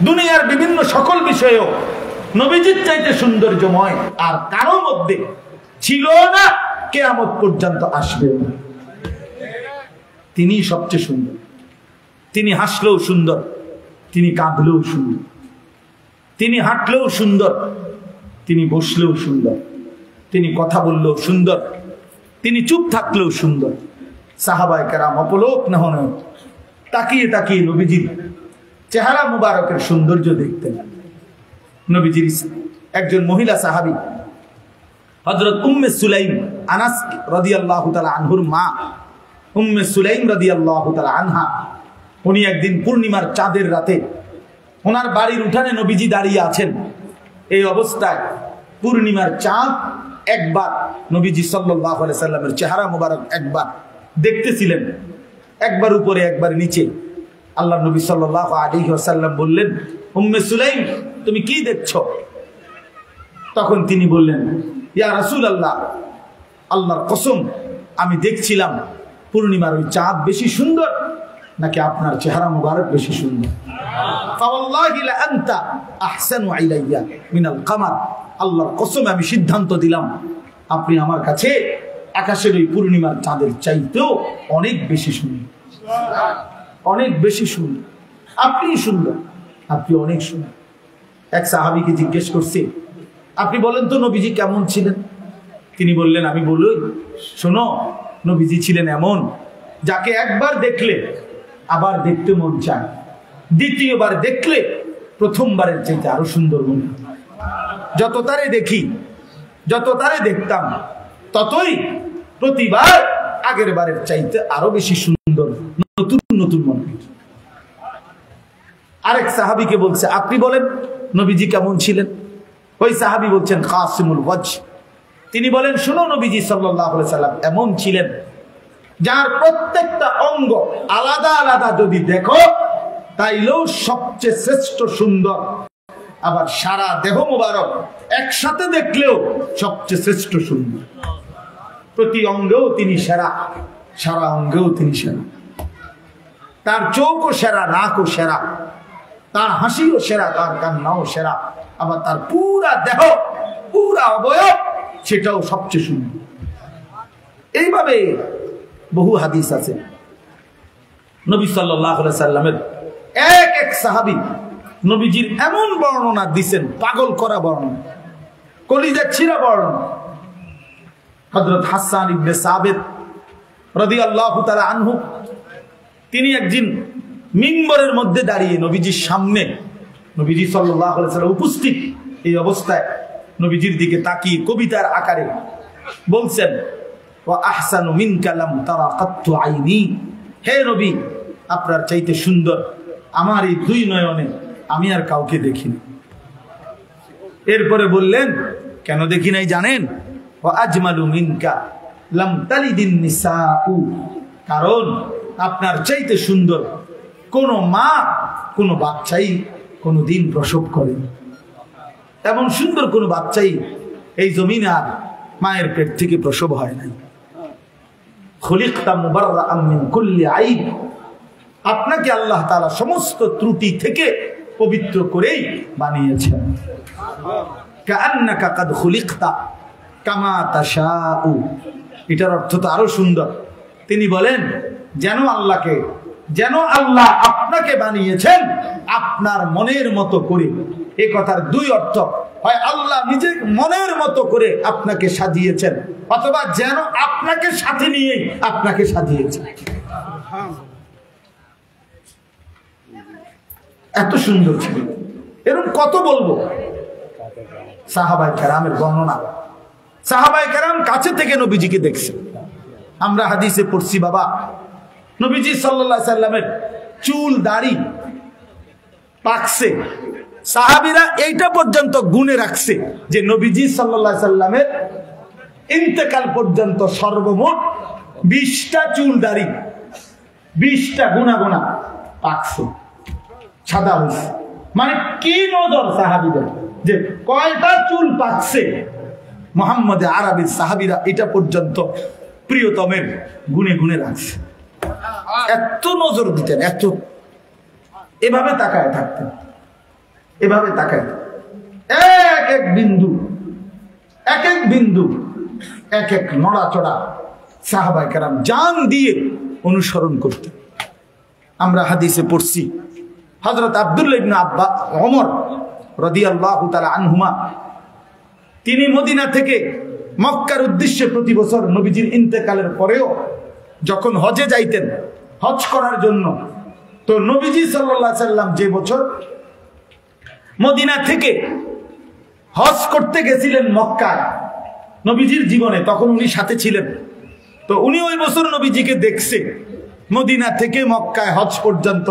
দুনিয়ার বিভিন্ন সকল বিষয়েও নবীজির চাইতে সৌন্দর্যময় আর কারো মধ্যে ছিল না, কিয়ামত পর্যন্ত আসবে না। তিনি সবচেয়ে সুন্দর। তিনি হাসলেও সুন্দর, তিনি কাঁদলেও সুন্দর, তিনি হাঁটলেও সুন্দর, তিনি বসলেও সুন্দর, তিনি কথা বললেও সুন্দর, তিনি চুপ থাকলেও সুন্দর। সাহাবায়ে কেরাম অপলোক নহনে তাকিয়ে তাকিয়ে নবীজির চেহারা মুবারকের সৌন্দর্য দেখতেন। নবীজির একজন মহিলা সাহাবী হযরত উম্মে সুলাইম, আনাস রাদিয়াল্লাহু তাআলা আনহুর মা উম্মে সুলাইম রাদিয়াল্লাহু তাআলা আনহা, উনি একদিন পূর্ণিমার চাঁদের রাতে ওনার বাড়ির উঠানে নবীজি দাঁড়িয়ে আছেন। এই অবস্থায় পূর্ণিমার চাঁদ একবার নবীজি সাল্লাল্লাহু আলাইহি সাল্লামের চেহারা মুবারক একবার দেখতেছিলেন, একবার উপরে একবার নিচে। আল্লাহ নবী সাল্লাল্লাহু আলাইহি ওয়াসাল্লাম বললেন, উম্মে সুলাইম তুমি কি দেখছো? তখন তিনি বললেন, ইয়া রাসূলুল্লাহ, আল্লাহর কসম আমি দেখছিলাম পূর্ণিমার ওই চাঁদ বেশি সুন্দর নাকি আপনার চেহারা মুবারক বেশি সুন্দর? ফাওয়াল্লাহি লা আনতা আহসানু ইলাইয়া মিনাল কামার, আল্লাহর কসম আমি সিদ্ধান্ত দিলাম আপনি আমার কাছে আকাশের ওই পূর্ণিমার চাঁদের চাইতেও অনেক বেশি সুন্দর, অনেক বেশি সুন্দর। আপনি সুন্দর, আপনি অনেক সুন্দর। এক সাহাবীকে জিজ্ঞেস করছে, আপনি বলেন তো নবীজি কেমন ছিলেন? তিনি বললেন, আমি বলি শোনো, নবীজি ছিলেন এমন যাকে একবার দেখলে আবার দেখতে মন চায়, দ্বিতীয়বার দেখলে প্রথমবারের চাইতে আরো সুন্দর মনে হয়। যত তারে দেখি, যত তারে দেখতাম, ততই প্রতিবার আগের বারের চাইতে আরো বেশি সুন্দর, নতুন নতুন মনে হয়। আরেক সাহাবীকে বলছে, আপনি বলেন নবীজি কেমন ছিলেন? ওই সাহাবী বলছেন কাসিমুল ওয়াজহ। তিনি বলেন, শুনো, নবীজি সাল্লাল্লাহু আলাইহি সাল্লাম এমন ছিলেন যার প্রত্যেকটা অঙ্গ আলাদা আলাদা যদি দেখো তাইলেও সবচেয়ে শ্রেষ্ঠ সুন্দর, আবার সারা দেহ মুবারক একসাথে দেখলেও সবচেয়ে শ্রেষ্ঠ সুন্দর। প্রতি অঙ্গেও তিনি সেরা, সারা অঙ্গেও তিনি সেরা। তার চোখও সেরা, নাকও সেরা, তার হাসিও সেরা, তার কান্নাও সেরা, আবার তার পুরা দেহ, পুরা অবয়ব সেটাও সবচেয়ে সুন্দর। এইভাবে বহু হাদিস আছে। নবী সাল্লাল্লাহু আলাইহি সাল্লামের এক এক সাহাবী নবীজির এমন বর্ণনা দিয়েছেন, পাগল করা বর্ণনা, কলিজা ছিঁড়া বর্ণনা। হযরত হাসান ইবনে সাবিত রাদিয়াল্লাহু তাআলা আনহু, তিনি একদিন মিম্বরের মধ্যে দাঁড়িয়ে নবীজির সামনে, নবীজি সাল্লাল্লাহু আলাইহি সাল্লাম উপস্থিত, এই অবস্থায় নবীজির দিকে তাকিয়ে কবিতার আকারে বলছেন, ওয়া আহসানু মিনকা লাম তারা কাত্তু আইনি, হে নবী আপনার চাইতে সুন্দর আমার এই দুই নয়নে আমি আর কাউকে দেখিনি। এরপরে বললেন, কেন দেখি নাই জানেন? ওয়া আজমালু মিনকা লাম তালিদিন নিসাউ, কারণ আপনার চাইতে সুন্দর কোন মা, কোন বাচ্চাই কোনদিন প্রসব করেনি। এমন সুন্দর কোন বাচ্চাই এই জমিনে আর মায়ের পেট থেকে প্রসব হয় নাই। খুলিকতা মুবাররাআম মিন কুল্লি আইব, আপনাকে আল্লাহ তাআলা সমস্ত ত্রুটি থেকে পবিত্র করেই বানিয়েছেন। কাআন্নাকা কাদ খুলিকতা কামা তাশাউ, এটার অর্থ তো আরো সুন্দর। তিনি বলেন, যেন আল্লাহ আপনাকে বানিয়েছেন আপনার মনের মতো করে। এই কথার দুই অর্থ, হয় আল্লাহ নিজে মনের মতো করে আপনাকে সাজিয়েছেন, অথবা যেন আপনাকে সাথে নিয়ে আপনাকে সাজিয়েছেন। এত সুন্দর ছিল। এরকম কত বলবো সাহাবায়ে কেরামের বর্ণনা। সাহাবায়ে কেরাম কাছে থেকে নবীজিকে দেখছেন। আমরা হাদিসে পড়ছি, বাবা নবীজি সাল্লাল্লাহু আলাইহি সাল্লামের চুল দাড়ি পাকছে, সাহাবীরা এইটা পর্যন্ত গুনে রাখছে যে নবীজি সাল্লাল্লাহু আলাইহি সাল্লামের ইন্তেকাল পর্যন্ত সর্বমোট 20টা চুল দাড়ি, 20টা গুনা গুনা পাকছে, সাদা হয়েছে। মানে কি নজর সাহাবীদের যে কয়টা চুল পাকছে। মুহাম্মদ আরবির সাহাবীরা এটা পর্যন্ত প্রিয়তমের গুনে গুনে রাখছে। এত নজর দিতেন, এত এভাবে তাকায় থাকতেন। এভাবে তাকাই, এক এক বিন্দু এক এক নড়াচড়া সাহাবায়ে কেরাম জান দিয়ে অনুসরণ করতেন। আমরা হাদিসে পড়ছি হযরত আব্দুল্লাহ ইবনে ওমর রাদিয়াল্লাহু তাআলা আনহুমা, তিনি মদিনা থেকে মক্কার উদ্দেশ্যে প্রতি বছর নবীজির ইন্তেকালের পরেও যখন হজে যাইতেন, হজ করার জন্য, তো নবীজি সাল্লাল্লাহু আলাইহি সাল্লাম যে বছর মদিনা থেকে হজ করতে গেছিলেন মক্কায় নবীজির জীবনে, তখন উনি সাথে ছিলেন। তো উনি ওই বছর নবীজিকে দেখছে মদিনা থেকে মক্কায় হজ পর্যন্ত।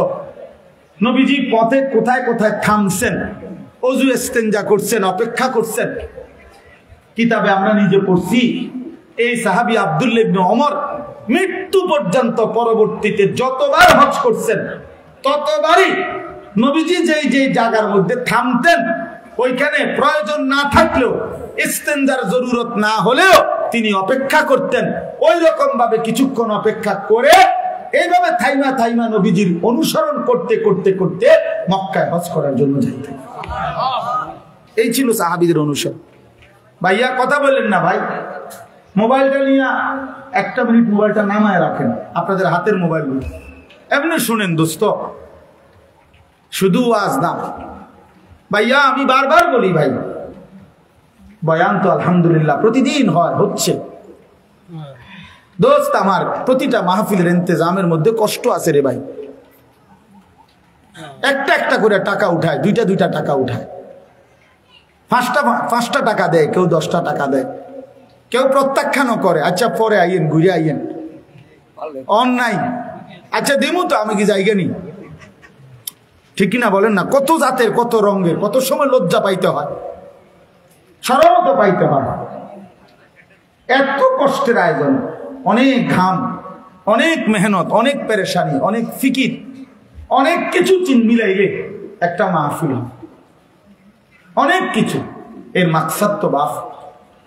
নবীজি পথে কোথায় কোথায় থামছেন, ওযু ইস্তেঞ্জা করছেন, অপেক্ষা করছেন। কিতাবে আমরা নিজে পড়ছি এই সাহাবী আব্দুল্লাহ ইবনে ওমর মৃত্যু পর্যন্ত পরবর্তীতে যতবার হজ করছেন ততবারই নবীজি যেই জায়গার মধ্যে থামতেন, ওইখানে প্রয়োজন না থাকলেও, ইস্তেঞ্জার জরুরত না হলেও তিনি অপেক্ষা করতেন। ওই রকম ভাবে কিছুক্ষণ অপেক্ষা করে এইভাবে থাইমা থাইমা নবীজির অনুসরণ করতে করতে করতে মক্কায় হজ করার জন্য যাইতেন। এই ছিল সাহাবীদের অনুসরণ। ভাইয়া কথা বললেন না ভাই, মোবাইলটা নিয়ে একটা মিনিট মোবাইলটা নামায় রাখেন, আপনাদের হাতের মোবাইল এমনি শুনেন দোস্ত, শুধু ওয়াজ না। ভাইয়া আমি বারবার বলি ভাই, বয়ান তো আলহামদুলিল্লাহ প্রতিদিন হচ্ছে। দোস্ত আমার প্রতিটা মাহফিলের ইন্তেজামের মধ্যে কষ্ট আছে রে ভাই। একটা একটা করে টাকা উঠায়, দুইটা টাকা উঠায়, পাঁচটা টাকা দেয়, কেউ 10টা টাকা দেয়, কেউ প্রত্যাখ্যানও করে, আচ্ছা পরে আইয়েন, ঘুরে আইয়েন, অন্যায়, আচ্ছা দিমু তো, আমি কি জায়গা নি, ঠিক কিনা বলেন না? কত জাতের, কত রঙের, কত সময় লজ্জা পাইতে হয়, শরমও পাইতে হয়। এত কষ্টের আয়োজন, অনেক ঘাম, অনেক মেহনত, অনেক পেরেশানি, অনেক ফিকির, অনেক কিছু মিলাইলে একটা মাহফিল, অনেক কিছু। এর মাকসাদ তো বাপ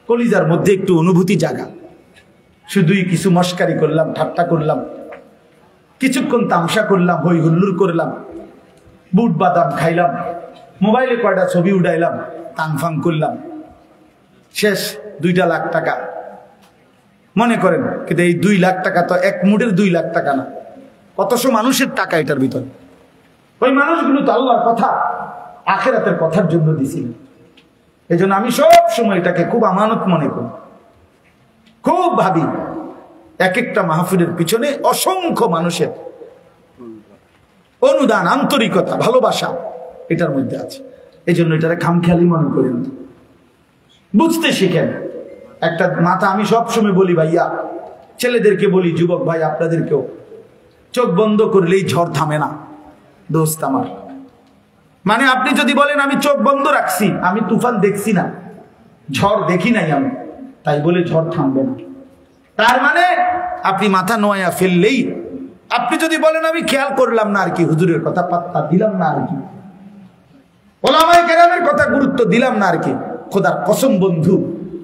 কলিজার মধ্যে একটু অনুভূতি জাগা। শুধুই কিছু মস্কারি করলাম, ঠাট্টা করলাম, কিছুক্ষণ তামসা করলাম, হই হুল্লুর করলাম, বুট বাদাম খাইলাম, মোবাইলে কয়টা ছবি উঠাইলাম, তাংফাং করলাম, শেষ 2 লাখ টাকা মনে করেন। কিন্তু এই 2 লাখ টাকা তো এক মুঠের 2 লাখ টাকা না, কতশো মানুষের টাকা এটার ভিতরে। ওই মানুষগুলো তো আল্লাহর কথা, আখিরাতের কথার জন্য দিছিলেন। এই জন্য আমি সব সময় এটাকে খুব আমানত মনে করি, খুব ভাবি। এক একটা মাহফিলের পিছনে অসংখ্য মানুষের অনুদান, আন্তরিকতা, ভালোবাসা এটার মধ্যে আছে। এই জন্য এটারে খামখেয়ালি মনে করেন, বুঝতে শিখেন। একটা মাথা আমি সবসময় বলি ভাইয়া, ছেলেদেরকে বলি, যুবক ভাই আপনাদেরকেও, চোখ বন্ধ করলেই ঝড় থামে না দোস্ত আমার। মানে আপনি যদি বলেন আমি চোখ বন্ধ রাখছি, আমি তুফান দেখছি না, ঝড় দেখি নাই আমি, তাই বলে ঝড় থামবে না। তার মানে আপনি মাথা নোয়া ফেললেই, আপনি যদি বলেন আমি খেয়াল করলাম না আর কি, হুজুরের কথা পাত্তা দিলাম না আর কি, ওলামায়ে কেরামের কথা গুরুত্ব দিলাম না আর কি, খোদার কসম বন্ধু,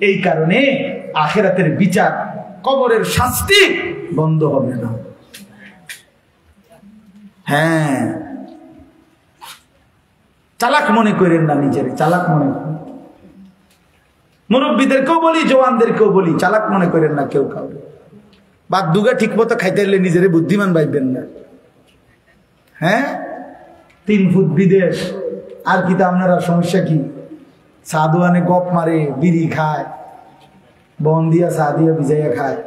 এই কারণে আখিরাতের বিচার, কবরের শাস্তি বন্ধ হবে না। হ্যাঁ, চালাক মনে করেন না নিজের, চালাক মনে করেন। মুরব্বীদেরকেও বলি, জওয়ানদেরকেও বলি, চালাক মনে করেন না কেউ কাউকে। বাদ দুগা ঠিক মতো খাইতে হলে নিজেরে বুদ্ধিমান ভাববেন না। হ্যাঁ, 3 ফুট বিদেশ, আর কি তা আপনারা সমস্যা কি? সাধুয়ানে গপ মারে, বিড়ি খায়, বন দিয়া চা দিয়া ভিজাইয়া খায়,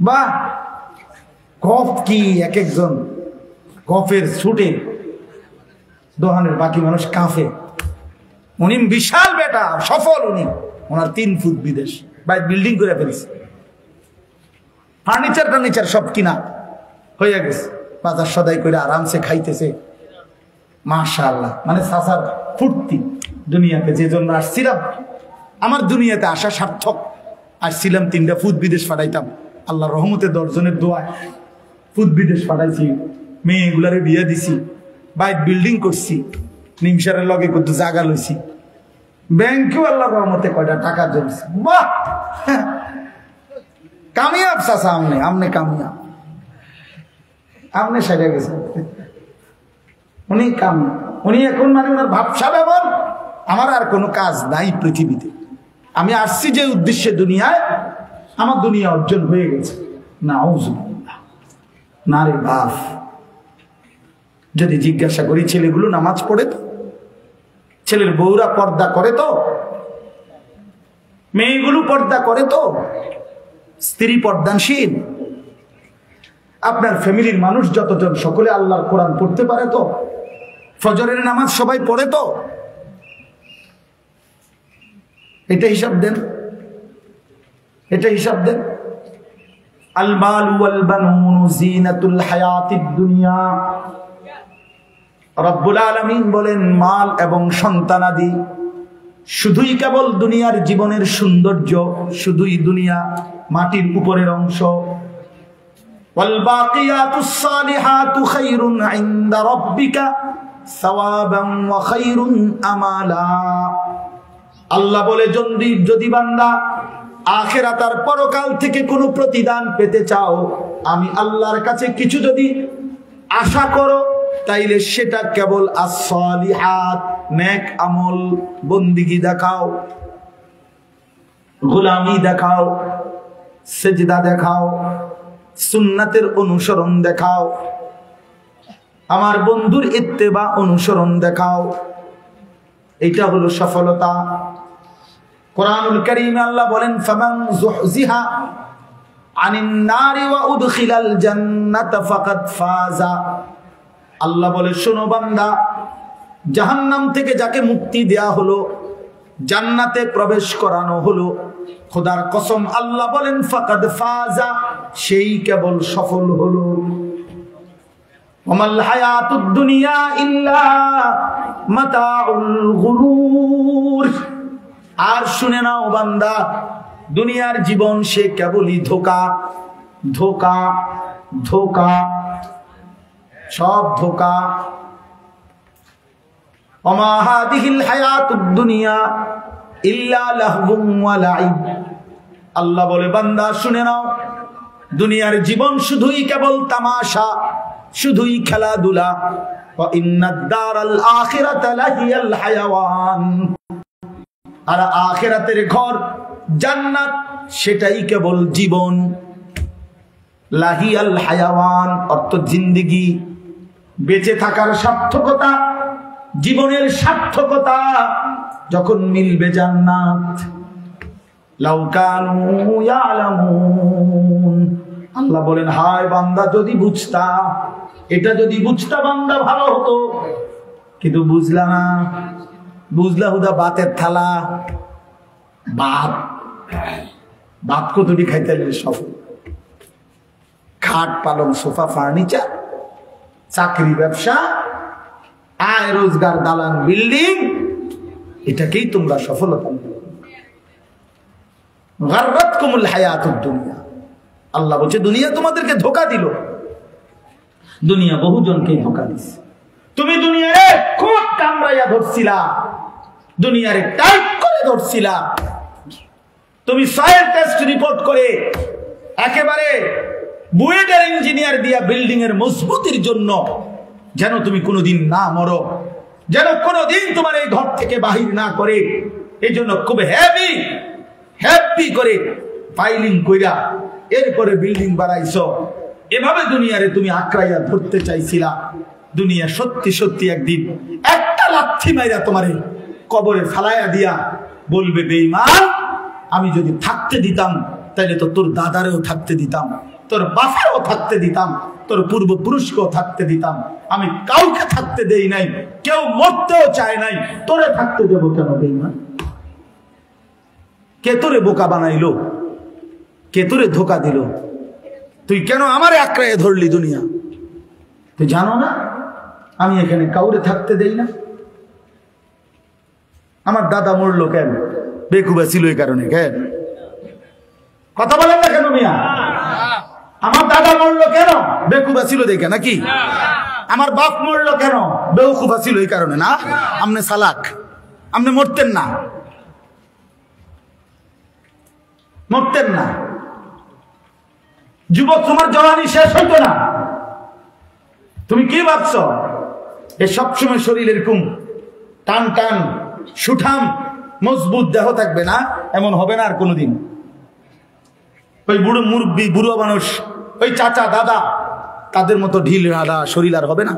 বা গপ কি এক একজন গপের ছুটে দোহানের বাকি মানুষ কাঁফে। উনি বিশাল বেটা, সফল উনি, ওনার 3 ফুট বিদেশ, বাই বিল্ডিং করে ফেলছে, ফার্নিচার সব কিনা হয়ে গেছে, বাজার সদাই করে আরামসে খাইতেছে, মাশাআল্লাহ। মানে সাসার ফুর্তি দুনিয়াতে, যে জন্য আসছিলাম, আমার দুনিয়াতে আসা সার্থক। আসছিলাম 3টা ফুট বিদেশ পাঠাইতাম, আল্লাহ রহমতে 10 জনের দোয়ায় ফুট বিদেশ পাঠাইছি, মেয়েগুলারে বিয়ে দিছি, বাইক বিল্ডিং করছি, নিমসারের লগে কত জায়গা লইছি, ব্যাংকেও আল্লাহ রহমতে কয়টা টাকা জমছে। বাহ, কামিয়াব চাচা, আমনে কামিয়াব, আমনে সাজা গেছে। উনি এখন মানে ওনার ভাবসা এমন, আমার আর কোনো কাজ নাই পৃথিবীতে, আমি আসছি যে উদ্দেশ্যে দুনিয়ায়, আমার দুনিয়া অর্জন হয়ে গেছে। না রে বাপ, যদি জিজ্ঞাসা করি ছেলেগুলো নামাজ পড়ে তো, ছেলের বউরা পর্দা করে তো, মেয়েগুলো পর্দা করে তো, স্ত্রী পর্দানশীল, আপনার ফ্যামিলির মানুষ যতজন সকলে আল্লাহর কোরআন পড়তে পারে তো, ফজরের নামাজ সবাই পড়ে তো, এটা হিসাব দেন, এটা হিসাব দেন। আল মাল ওয়াল বানুন জিনাতুল হায়াতিদ দুনিয়া, রব্বুল আলামিন বলেন মাল এবং সন্তানাদি শুধুই কেবল দুনিয়ার জীবনের সৌন্দর্য, শুধুই দুনিয়া মাটির উপরের অংশ। ওয়াল বাকিয়াতুস সালিহাতু খায়রুন ইনদা রাব্বিকা সাওয়াবান ওয়া খায়রুন আমালা। আল্লাহ বলে যদি বান্দা আখিরাত আর পরকাল থেকে কোনো প্রতিদান পেতে চাও, আমি আল্লাহর কাছে কিছু যদি আশা করো, তাইলে সেটা কেবল as-salihat, নেক আমল, বন্দিগি দেখাও, গোলামি দেখাও, সেজদা দেখাও, সুন্নাতের অনুসরণ দেখাও, আমার বন্ধুর ইত্তেবা অনুসরণ দেখাও, এটা হলো সফলতা। কোরআনুল কারীমে আল্লাহ বলেন ফামান যুহজিহা আনিন নারি ওয়া উদখিলাল জান্নাতা ফাকাদ ফাজা। আল্লাহ বলে শোনো বান্দা, জাহান্নাম থেকে যাকে মুক্তি দেয়া হলো, জান্নাতে প্রবেশ করানো হলো, খোদার কসম আল্লাহ বলেন ফাকাদ ফাজা, সেই কেবল সফল হলো। ওয়ামাল হায়াতুদ দুনিয়া ইল্লা মাতাউল গুরুর। আর শুনে নাও বান্দা, দুনিয়ার জীবন সে কেবলই ধোঁকা, ধোঁকা, ধোঁকা, সব ধোঁকা। ওমা হাদিহিল হায়াতুদ দুনিয়া ইল্লা লাহবুন ওয়া লাইব। আল্লাহ বলে বান্দা শুনে নাও, দুনিয়ার জীবন শুধুই কেবল তামাশা, শুধুই খেলাধুলা। ওয়া ইন্নাদ দারাল আখিরাতা লাহিয়াল হায়াওয়ান। আর আখিরাতের ঘর জান্নাত, সেটাই কেবল জীবন। লাহিয়াল হায়াওয়ান অর্থ জিন্দেগি, বেঁচে থাকার সার্থকতা, জীবনের সার্থকতা যখন মিলবে জান্নাত। লাউ কানু ইয়ালামুন। আল্লাহ বলেন হায় বান্দা যদি বুঝতা, এটা যদি বুঝতা বান্দা ভালো হতো, কিন্তু বুঝলা না। বুঝলা হুদা বাতের থালা, ভাত, ভাত কতটি খাইতে সফল, খাট পালং সোফা ফার্নিচার, চাকরি ব্যবসা, আয় রোজগার, দালান বিল্ডিং, এটাকেই তোমরা সফলতা। গাররাতকুমুল হায়াতুদ দুনিয়া। আল্লাহ বলছে দুনিয়া তোমাদেরকে ধোঁকা দিল। দুনিয়া বহুজনকেই ধোঁকা দিছে। তুমি দুনিয়ারে খুব কামড়াইয়া ধরছিলা, দুনিয়ারে টাইট করে ধরছিলা। তুমি সয়েল টেস্ট রিপোর্ট করে একেবারে বুয়েটের ইঞ্জিনিয়ার দিয়া বিল্ডিং এর মজবুতির জন্য যেন তুমি কোনোদিন না মরো, যেন কোনোদিন তোমার এই ঘর থেকে বাহির না করে, এই জন্য খুব হ্যাপি করে ফাইলিং কইরা এরপরে বিল্ডিং বানাইছো। এভাবে দুনিয়ারে তুমি আঁকড়াইয়া ধরতে চাইছিলা। দুনিয়া সত্যি সত্যি একদিন একটা লাথি মাইরা তোমারে কবরে ফালাইয়া দিয়া বলবে বেঈমান, আমি যদি থাকতে দিতাম তাহলে তো তোর দাদারেও থাকতে দিতাম, তোর বাপেরও থাকতে দিতাম, তোর পূর্বপুরুষকেও থাকতে দিতাম। আমি কাউকে থাকতে দেই নাই, কেউ মরতেও চায় নাই, তোরে থাকতে দেবো কেন বেঈমান? কে তোরে বোকা বানাইলো? কে তোরে ধোকা দিল? তুই কেন আমারে আঁকড়াইয়া ধরলি? দুনিয়া তুই জানো না আমি এখানে কাউরে থাকতে দেই না? আমার দাদা মরলো কেন? বেকুবা ছিল এই কারণে। কেন কথা বলেন না কেন মিয়া? আমার দাদা মরলো কেন? বেকুবা ছিল দেখে নাকি? আমার বাপ মরলো কেন? বেকুবা ছিল এই কারণে না? আমনে সালাক, আমনে মরতেন না, মরতেন না। যুবক তোমার জওয়ানি শেষ হইতো না। তুমি কি ভাবছো এ সবসময় শরীর এরকম টান টান সুঠাম মজবুত দেহ থাকবে না, এমন হবে না আর কোনোদিন। ওই বুড়ো মুরব্বী বুড়ো মানুষ, ওই চাচা দাদা, তাদের মতো ঢিল রাডা শরীর আর হবে না।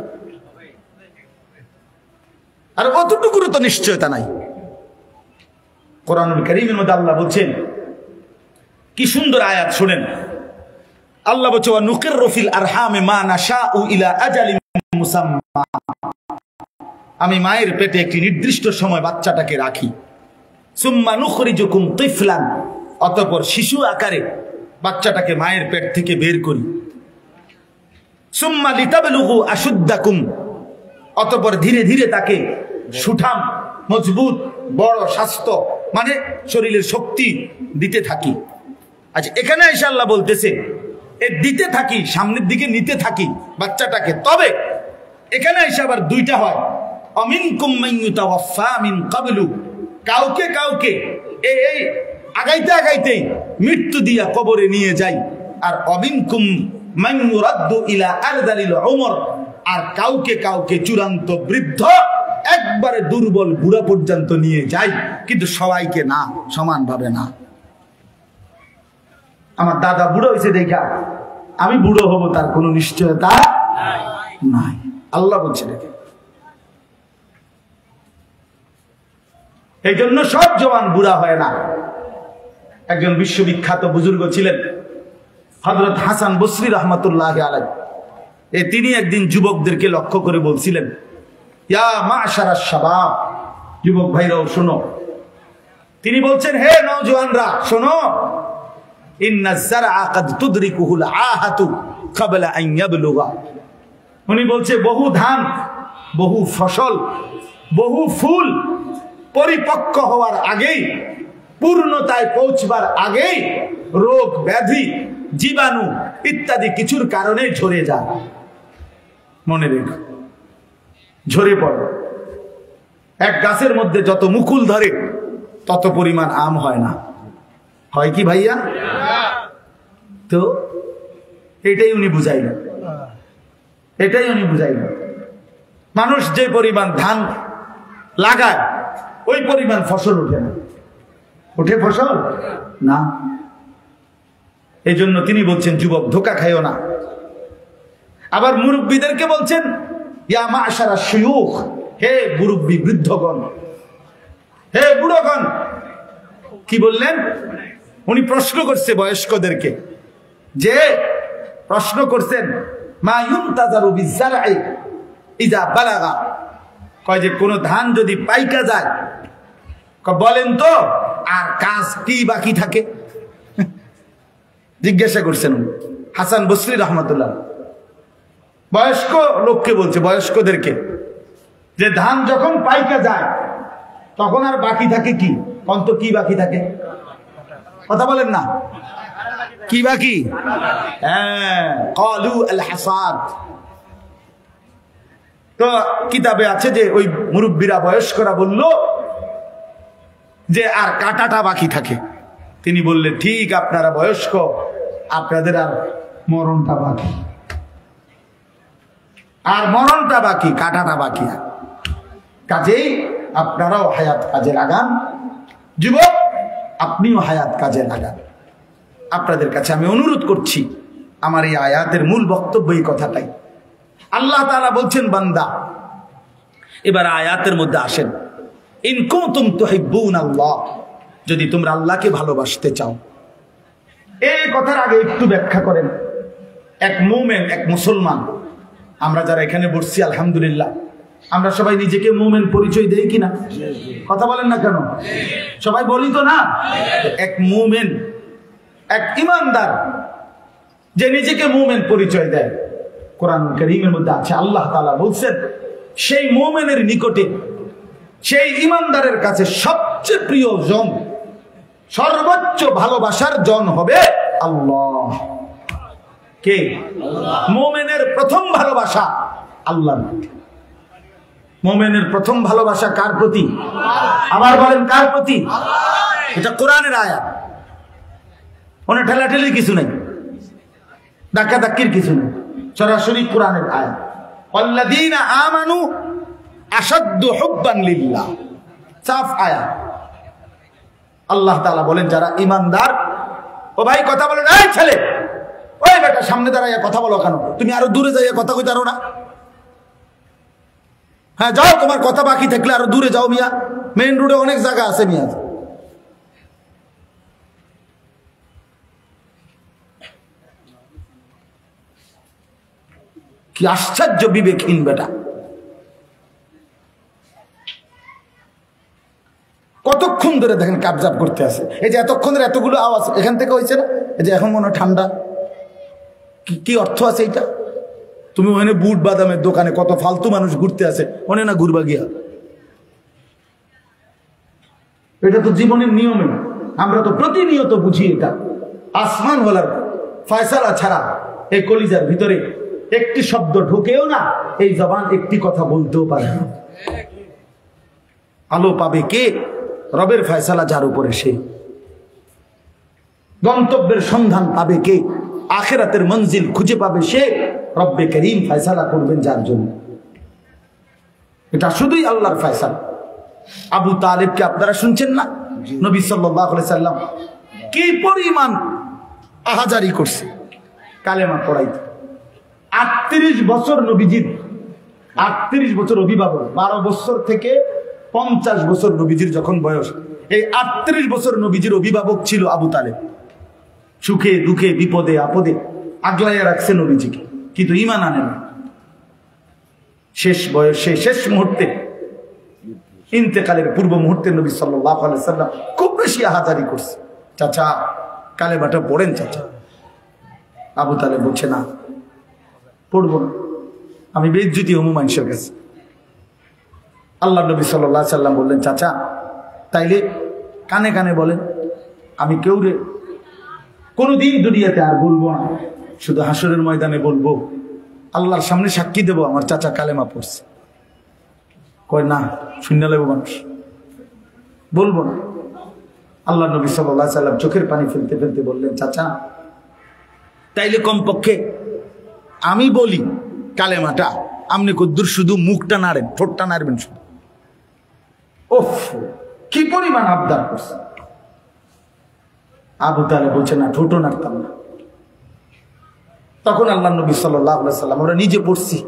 আর অতটুকুরও তো নিশ্চয়তা নাই। কোরআনুল কারীমের মধ্যে আল্লাহ বলছেন, কি সুন্দর আয়াত শুনেন। আল্লাহ বলছে, ওয়া নুকিররু ফিল আরহামি মা নাশাউ ইলা আজালিন মুসাম্মা, আমি মায়ের পেটে একটি নির্দিষ্ট সময় বাচ্চাটাকে রাখি। সুম্মা নুখরিজুকুম তিফলান, অতঃপর শিশু আকারে বাচ্চাটাকে মায়ের পেট থেকে বের করি। সুম্মা লিতাবলুগু আশুদ্দাকুম, অতঃপর ধীরে ধীরে তাকে সুঠাম মজবুত বড় স্বাস্থ্য মানে শরীরের শক্তি দিতে থাকি। আচ্ছা, এখানে এসে আল্লাহ বলতেছে এ দিতে থাকি, সামনের দিকে নিতে থাকি বাচ্চাটাকে। তবে এখানে এসে আবার দুইটা হয়, অমিনকুম মান ইউতাওয়াফা মিন ক্বাবলু, কাউকে কাউকে এই আগাইতে আগাইতেই মৃত্যু দিয়া কবরে নিয়ে যায়। আর অমিনকুম মান ইউরাদ্দু ইলা আরযালিল উমর, আর কাউকে কাউকে চূড়ান্ত বৃদ্ধ একবারে দুর্বল বুড়া পর্যন্ত নিয়ে যায়, কিন্তু সবাইকে না, সমানভাবে না। আমার দাদা বুড়ো হয়েছে দেখা আমি বুড়ো হব তার কোনো নিশ্চয়তা নাই। আল্লাহ বলছে দেখে, এই জন্য সব জওয়ান বুড়া হয় না। একজন বিশ্ববিখ্যাত বুজুর্গ ছিলেন হযরত হাসান বসরি রাহমাতুল্লাহি আলাইহি। তিনি একদিন যুবকদেরকে লক্ষ্য করে বলছিলেন, ইয়া মাশারাশ শাবাব, যুবক ভাইরাও শোনো। তিনি বলছেন, হে নওজওয়ানরা শোনো, ইন্নাজ যারআ ক্বাদ তুদরিকুহুল আহাতু ক্বাবলা আন ইয়াবলুগা। উনি বলছে বহু ধান, বহু ফসল, বহু ফুল পরিপক্ক হওয়ার আগেই, পূর্ণতায় পৌঁছবার আগেই রোগ ব্যাধি জীবাণু ইত্যাদি কিছুর কারণে ঝরে যায়। মনে রেখো, ঝরে পড়ে। এক গাছের মধ্যে যত মুকুল ধরে তত পরিমাণ আম হয় না, হয় কি ভাইয়া? তো এটাই উনি বুঝাইলেন, এটাই উনি বুঝাইলেন। মানুষ যে পরিমাণ ধান লাগায় ওই পরিমাণ ফসল ওঠে না। ওঠে ফসল না। এই জন্য তিনি বলছেন, যুবক ধোঁকা খাইও না। আবার মুরব্বীদেরকে বলছেন, ইয়া মাশারাশ শুয়ুখ, হে মুরব্বী বৃদ্ধগণ, হে বুড়োগণ। কি বললেন? উনি প্রশ্ন করছে বয়স্কদেরকে, যে প্রশ্ন করছেন, মা ইউনতাযারু বিয-যারঈ ইযা বালাগা, কয় যে কোন ধান যদি পাইকা যায়, বলেন তো আর কাজ কি বাকি থাকে? জিজ্ঞাসা করছেন হাসান বসরি রাহমাতুল্লাহ। বয়স্ক লোককে বলছে, বয়স্কদেরকে, যে ধান যখন পাইকা যায় তখন আর বাকি থাকে কি? অন্ত কি বাকি থাকে? কথা বলেন না, কি বাকি? হ্যাঁ, ক্বালু আল হাসাদ। তো কিতাবে আছে যে ওই মুরব্বীরা বয়স্করা বলল যে আর কাটাটা বাকি থাকে। তিনি বললেন, ঠিক, আপনারা বয়স্ক, আপনাদের আর মরণটা বাকি। আর মরণটা বাকি, কাটাটা বাকি না। কাজেই আপনারাও হায়াত কাজে লাগান। যুবক, আপনিও হায়াত কাজে লাগান। আপনাদের কাছে আমি অনুরোধ করছি, আমার এই আয়াতের মূল বক্তব্য এই কথাটাই। আল্লাহ তাআলা বলছেন, বান্দা এবার আয়াতের মধ্যে আসেন, ইন কুনতুম তুহিব্বুনাল্লাহ, যদি তোমরা আল্লাহকে ভালোবাসতে চাও। এই কথার আগে একটু ব্যাখ্যা করেন। এক মুমিন, এক মুসলমান, আমরা যারা এখানে বসছি আলহামদুলিল্লাহ, আমরা সবাই নিজেকে মুমিন পরিচয় দেই কিনা? কথা বলেন না কেন? সবাই বলি তো না? এক মুমিন, এক ইমানদার যে নিজেকে মুমিন পরিচয় দেয়, কোরআন কারীমের মধ্যে আছে, আল্লাহ তাআলা বলছেন, সেই মুমিনের নিকটে, সেই ইমানদারের কাছে সবচেয়ে প্রিয় জন, সর্বোচ্চ ভালোবাসার জন হবে আল্লাহ। কে? মুমিনের প্রথম ভালোবাসা আল্লাহর প্রতি। মুমিনের প্রথম ভালোবাসা কার প্রতি? আবার বলেন, কার প্রতি? এটা কোরআনের আয়াত। ওনে ঠেলাঠেলির কিছু নেই, ধাক্কাধাক্কির কিছু নেই, সরাসরি কোরআনের আয়াত। আল্লাযীনা আমানু আশাদ্দু হুব্বান লিল্লাহ, সাফ আয়াত। আল্লাহ তাআলা বলেন যারা ঈমানদার, ও ভাই কথা বলেন, এই ছেলে, ওই বেটা সামনে দাঁড়াইয়া কথা বলো কেন? তুমি আরো দূরে যাইয়া কথা কইতে পারো না? হ্যাঁ যাও, তোমার কথা বাকি থাকলে আরো দূরে যাও মিয়া, মেইন রোডে অনেক জায়গা আছে মিয়া। কি আশ্চর্য বিবেকহীন বেটা! কতক্ষণ ধরে দেখেন কাবজাব করতে আছে। এই যে এতক্ষণ ধরে এতগুলো আওয়াজ এখান থেকে হয়েছে না, এই যে এখন মনে হয় ঠান্ডা। কি অর্থ আছে এটা? তুমি ওখানে বুট বাদামের দোকানে কত ফালতু মানুষ ঘুরতে আছে, মনে না ঘুরবা গিয়া? এটা তো জীবনের নিয়মে, আমরা তো প্রতিনিয়ত বুঝি এটা। আসমান ওয়ালার ফয়সালা ছাড়া এই কলিজার ভিতরে একটি শব্দ ঢুকেও না, এই জবান একটি কথা বলতেও পারে না। আলো পাবে কে? রবের ফয়সালা যার উপরে সে। গন্তব্যের সন্ধান পাবে কে? আখিরাতের মঞ্জিল খুঁজে পাবে সে। রব্বে করিম ফয়সালা করবেন যার জন্য। এটা শুধুই আল্লাহর ফয়সালা। আবু তালেবকে আপনারা শুনছেন না? নবী সাল্লাল্লাহু আলাইহি সাল্লাম কি পরিমাণ আহাজারি করছে কালেমা পড়াইতে। 38 বছর নবীজির, 38 বছর অভিভাবক, 12 বছর থেকে 50 বছর নবীজির যখন বয়স, এই 38 বছর নবীজির অভিভাবক ছিল আবু তালেব। সুখে দুঃখে বিপদে আপদে আগলাইয়া রাখছে নবীজিকে, কিন্তু ঈমান আনেন। শেষ বয়সে, শেষ মুহূর্তে, ইন্তেকালের পূর্ব মুহূর্তে নবী সাল্লাল্লাহু আলাইহি সাল্লাম খুব বেশি আহাজারি করছে। চাচা কালেমাটা পড়েন চাচা। আবু তালেব বলছে না, পড়বো না, আমি বেইজ্জতি হবো মানুষের কাছে। আল্লাহ নবী সাল্লাল্লাহু আলাইহি সাল্লাম বললেন, চাচা তাইলে কানে কানে বলেন, আমি কেউ রে কোনোদিন দুনিয়াতে আর বলবো না, শুধু হাসরের ময়দানে বলবো, আল্লাহর সামনে সাক্ষী দেবো আমার চাচা কালেমা পড়ছে। কয় না, শূন্য লাগবো মানুষ, বলবো না। আল্লাহ নবী সাল্লাল্লাহু আলাইহি সাল্লাম চোখের পানি ফেলতে ফেলতে বললেন, চাচা তাইলে কমপক্ষে আমি বলি কালেমাটা, আপনি কদ্দুর শুধু মুখটা নাড়েন, ঠোঁটটা নাড়বেন শুধু। ওফ, কি পরিমাণ আবদার করছে। আবু তালেব বলছে না, ঠোঁটও নাড়তাম না। তখন আল্লাহ নবী সাল্লাল্লাহু আলাইহি সাল্লাম, ওরা নিজে পড়ছি,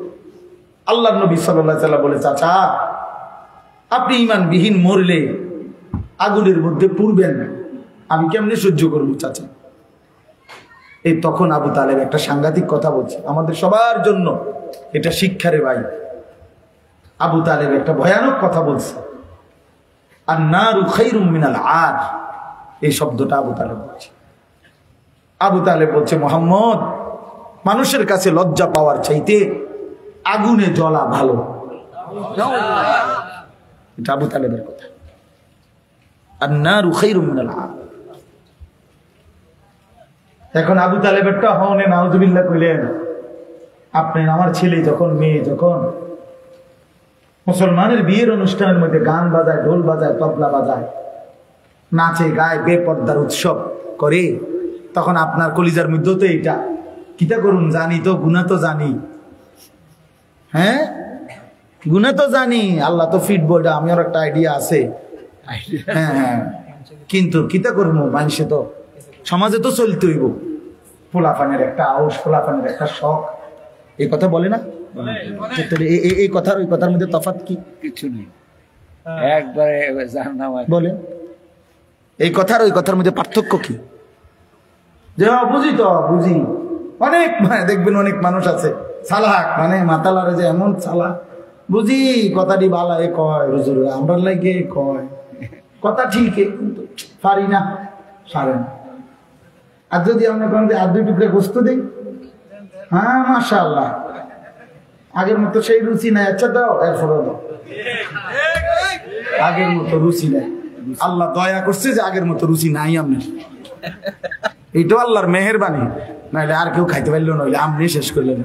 আল্লাহ নবী সাল্লাল্লাহু আলাইহি সাল্লাম বলে, চাচা আপনি ঈমানবিহীন মরলে আগুনের মধ্যে পুড়বেন, আমি কেমনে সহ্য করবো চাচা? এই তখন আবু তালেব একটা সাংঘাতিক কথা বলছে, আমাদের সবার জন্য এটা শিক্ষারে ভাই। আবু তালেব একটা ভয়ানক কথা বলছে, আন-নারু খায়রুম মিনাল আর, এই শব্দটা আবু তালেব বলছে। আবু তালেব বলছে, মুহাম্মদ, মানুষের কাছে লজ্জা পাওয়ার চাইতে আগুনে জ্বলা ভালো। এটা আবু তালেবের কথা। আন-নারু খায়রুম মিনাল আর। এখন আবু তালেবেরটা হনে নাউজুবিল্লাহ কইলেন, আপনি আমার ছেলে যখন, মেয়ে যখন মুসলমানের বিয়ের অনুষ্ঠানের মধ্যে গান বাজায়, ঢোল বাজায়, তবলা বাজায়, নাচে গায়, বেপর্দার উৎসব করে, তখন আপনার কলিজার মধ্যে তো এইটা কিতা করুন, জানি তো, গুনাহ তো জানি, হ্যাঁ গুনাহ তো জানি, আল্লাহ তো ফিটবো, এটা আমার একটা আইডিয়া আছে, হ্যাঁ হ্যাঁ, কিন্তু কিতা করবো, মানুষে তো সমাজে তো চলতে হইব, পোলাপানের একটা আউস, পোলাপানের একটা শখ, এই কথা বলে না? এই কথার ওই কথার মধ্যে তফাৎ কি? কিছু নেই, একবারে বলে। এই কথার ওই কথার মধ্যে পার্থক্য কি? যে বুঝি তো বুঝি, অনেক দেখবেন অনেক মানুষ আছে চালাক, মানে মাতালারে যে এমন চালাক, বুঝি কথাটি বালায় কয়, হুজুর আমরা লাগে কয় কথা ঠিকই, কিন্তু পারি না, সারে না। আর যদি আমরা কোন আর 2 টুকরা গোস্ত দিই, হ্যাঁ মাশাআল্লাহ, আগের মতো সেই রুচি নাই, আচ্ছা দাও, এরপরে দাও, আগের মতো রুচি নাই। আল্লাহ দয়া করছে যে আগের মতো রুচি নাই আপনার, এইটাও আল্লাহর মেহেরবানি, নাহলে আর কেউ খাইতে পারলো, নইলে আপনি শেষ করলেন।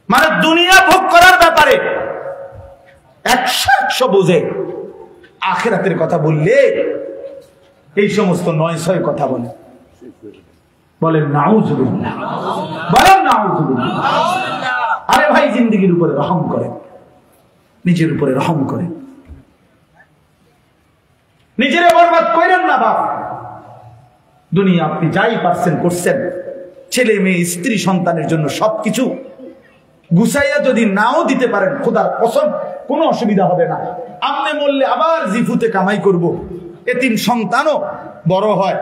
মানে দুনিয়া ভোগ করার ব্যাপারে 100 বুঝে, আখিরাতের কথা বললে এই সমস্ত 9-6 কথা বলে। বলেন নাউজুবিল্লাহ, বলেন নাউজুবিল্লাহ। আরে ভাই, জিন্দেগির উপরে রহম করেন, নিজের উপরে রহম করেন, নিজের বরবাদ করেন না বাপ। দুনিয়া আপনি যাই পারছেন করছেন, ছেলে মেয়ে স্ত্রী সন্তানের জন্য সবকিছু গুছাইয়া যদি নাও দিতে পারেন, খোদার কসম কোনো অসুবিধা হবে না। আপনি বললে আবার জিফুতে কামাই করব, এতিম সন্তানও বড় হয়,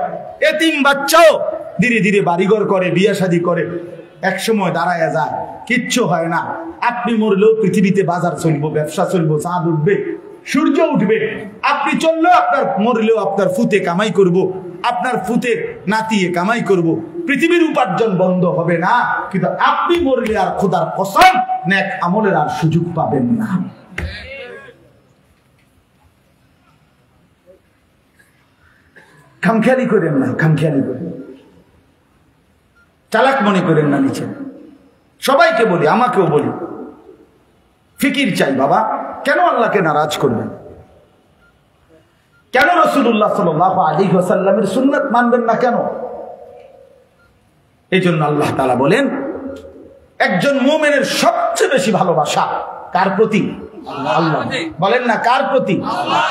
এতিম বাচ্চাও ধীরে ধীরে বাড়িঘর করে, বিয়ে শাদী করে, একসময় দাঁড়ায় যায়, কিচ্ছু হয় না। আপনি মরলেও পৃথিবীতে বাজার চলবো, ব্যবসা চলবো, চাঁদ উঠবে, সূর্য উঠবে। আপনি চললেও আপনার, মরলেও আপনার ফুতে কামাই করব, আপনার ফুতে নাতিয়ে কামাই করব, পৃথিবীর উপার্জন বন্ধ হবে না। কিন্তু আপনি মরলে আর খোদার কসম নেক আমলের আর সুযোগ পাবেন না। খামখেয়ালি করেন না, খামখেয়ালি করেন, চালাক মনে করেন না নিচে। সবাইকে বলি, আমাকেও বলি, ফিকির চাই বাবা। কেন আল্লাহকে নারাজ করবেন? কেন রাসূলুল্লাহ সাল্লাল্লাহু আলাইহি ওয়াসাল্লামের সুন্নাত মানবেন না কেন? এই জন্য আল্লাহ তাআলা বলেন, একজন মুমিনের সবচেয়ে বেশি ভালোবাসা কার প্রতি? আল্লাহ। বলেন না কার প্রতি?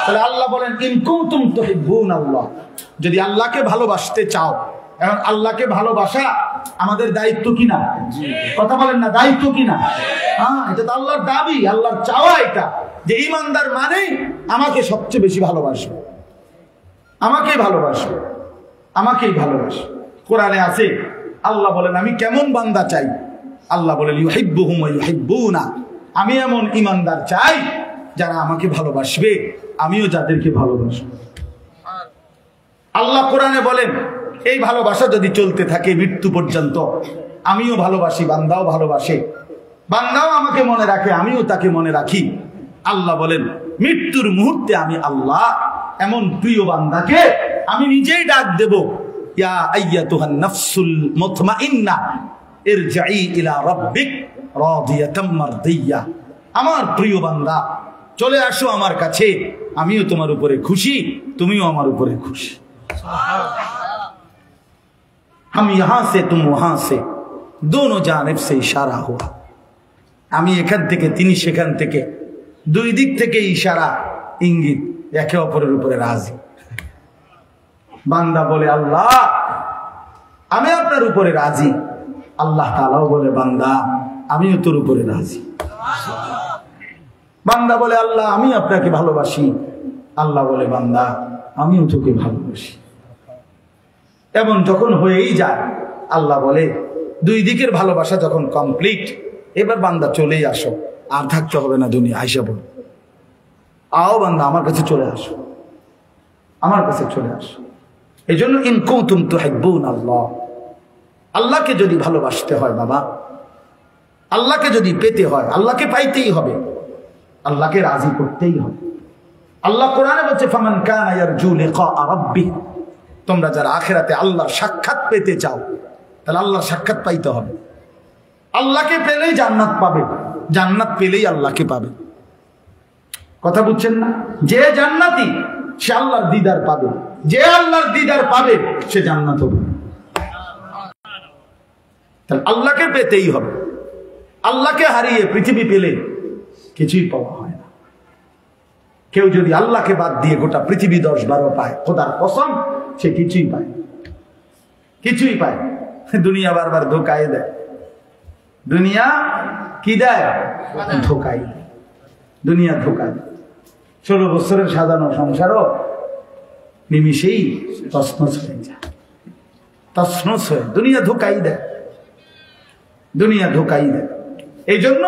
তাহলে আল্লাহ বলেন, ইন কুনতুম তুহিব্বুনাল্লাহ, যদি আল্লাহকে ভালোবাসতে চাও। এখন আল্লাহকে ভালোবাসা আমাদের দায়িত্ব কিনা? কথা বলেন না, দায়িত্ব কিনা? হ্যাঁ, এটা তো আল্লাহর দাবি, আল্লাহর চাওয়া এটা, যে ঈমানদার মানে আমাকে সবচেয়ে বেশি ভালোবাসবে, আমাকেই ভালোবাসবে, আমাকেই ভালোবাসবে। কোরআনে আছে, আল্লাহ বলেন আমি কেমন বান্দা চাই? আল্লাহ বলেন ইউহিব্বুহুম ওয়া ইউহিব্বুনা, আমি এমন ঈমানদার চাই যারা আমাকে ভালোবাসবে, আমিও যাদেরকে ভালোবাসবো। আল্লাহ কোরআনে বলেন এই ভালোবাসা যদি চলতে থাকে মৃত্যু পর্যন্ত, আমিও ভালোবাসি, বান্দাও ভালোবাসে, বান্দাও আমাকে মনে রাখে, আমিও তাকে মনে রাখি। আল্লাহ বলেন মৃত্যুর মুহূর্তে আমি আল্লাহ এমন প্রিয় বান্দাকে আমি নিজেই ডাক দেব, ইয়া আইয়াতুহান নাফসুল মুতমাইন্না ইরজিই ইলা রাব্বিক রাদিয়াতাম মারদিয়া। আমার প্রিয় বান্দা চলে আসো আমার কাছে, আমিও তোমার উপরে খুশি, তুমিও আমার উপরে খুশি। हम यहां से तुम वहां से दोनों जानिब से इशारा हुआ। আমি এখান থেকে তিনি সেখান থেকে, দুই দিক থেকে ইশারা, ইঙ্গিত, একে অপরের উপরে রাজি। বান্দা বলে আল্লাহ আমি আপনার উপরে রাজি, আল্লাহ তাআলাও বলে বান্দা আমিও তোর উপরে রাজি। বান্দা বলে আল্লাহ আমি আপনাকে ভালোবাসি, আল্লাহ বলে বান্দা আমিও তোকে ভালোবাসি। এমন যখন হয়েই যায়, আল্লাহ বলে দুই দিকের ভালোবাসা যখন কমপ্লিট, এবার বান্দা চলেই আসো, আর থাকতে হবে না দুনিয়া। আইসা বল, আও বান্দা আমার কাছে চলে আসো, আমার কাছে চলে আসো। এই জন্য ইন কুনতুম তুহিব্বুনাল্লাহ, আল্লাহকে যদি ভালোবাসতে হয় বাবা, আল্লাহকে যদি পেতে হয়, আল্লাহকে পাইতেই হবে, আল্লাহকে রাজি করতেই হবে। আল্লাহ কোরআনে বলছে ফামান কানা ইয়ারজু লিকা রাব্বিহ, তোমরা যারা আখিরাতে আল্লাহর সাক্ষাৎ পেতে চাও, তাহলে আল্লাহর সাক্ষাৎ পাইতে হবে। আল্লাহকে পেলেই জান্নাত পাবে, জান্নাত পেলেই আল্লাহকে পাবে। কথা বুঝছেন না? যে জান্নাতি সে আল্লাহর দিদার পাবে, যে আল্লাহর দিদার পাবে সে জান্নাত হবে। তাহলে আল্লাহকে পেতেই হবে। আল্লাহকে হারিয়ে পৃথিবী পেলে কিছুই পাওয়া হয় না। কেউ যদি আল্লাহকে বাদ দিয়ে গোটা পৃথিবী 10-12 পায়, খোদার কসম সে কিছুই পায়, কিছুই পায়। দুনিয়া বারবার ধোকায় দেয়, দুনিয়া কি দেয়? ধোকায়, দুনিয়া ধোকায়। 16 বছরের সাজানো সংসারও নিমিষেই তছনছ হয়ে যায়, তছনছ হয়ে। দুনিয়া ধোকাই দেয়, দুনিয়া ধোকাই দেয়। এই জন্য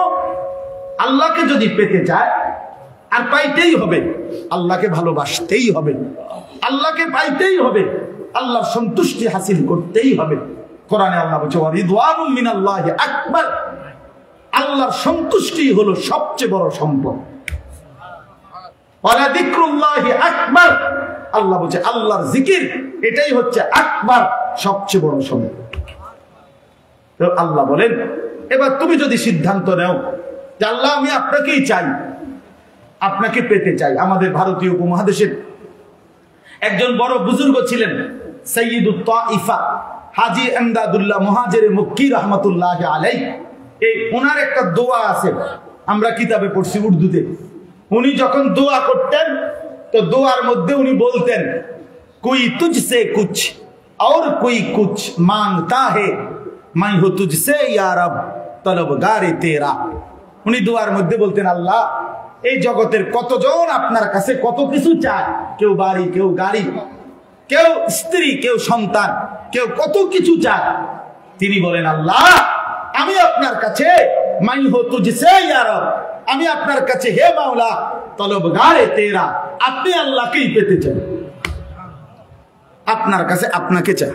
আল্লাহকে যদি পেতে চায়, আর পাইতেই হবে, আল্লাহকে ভালোবাসতেই হবে, আল্লাহকে পাইতেই হবে, আল্লাহর সন্তুষ্টি হাসিল করতেই হবে। কোরআনে আল্লাহ বলছে ওয়ারিদওয়ানুম মিনাল্লাহি আকবার, আল্লাহর সন্তুষ্টি হলো সবচেয়ে বড় সম্পদ। ওয়ালা যিকরুল্লাহি আকবার, আল্লাহ বলছে আল্লাহর জিকির এটাই হচ্ছে আকবার, সবচেয়ে বড় সম্পদ। তো আল্লাহ বলেন এবার তুমি যদি সিদ্ধান্ত নাও যে আল্লাহ আমি আপনাকেই চাই, আপনাকে পেতে চাই। আমাদের ভারতীয় উপমহাদেশের একজন বড় বুজুর্গ ছিলেন সাইয়্যিদুত তাইফা হাজী ইমদাদুল্লাহ মুহাজিরে মক্কি রাহমাতুল্লাহি আলাইহি। এই ওনার একটা দোয়া আছে, আমরা কিতাবে পড়ছি উর্দুতে। উনি যখন দোয়া করতেন তো দোয়ার মধ্যে উনি বলতেন, কোই তুঝসে কুছ और कोई कुछ मांगता है मैं हूं तुझसे या रब तलबगारे तेरा। উনি দোয়ার মধ্যে বলতেন, আল্লাহ এই জগতের কতজন আপনার কাছে কত কিছু চায়, কেউ বাড়ি, কেউ গাড়ি, কেউ স্ত্রী, কেউ সন্তান, কেউ কত কিছু চায়। তিনি বলেন, আল্লাহ আমি আপনার কাছে मैं हूं तुझसे या रब, আমি আপনার কাছে হে মাওলা তলবগারে তেরা, আপনি আল্লাহকেই পেতে চাই, আপনার কাছে আপনাকে চাই।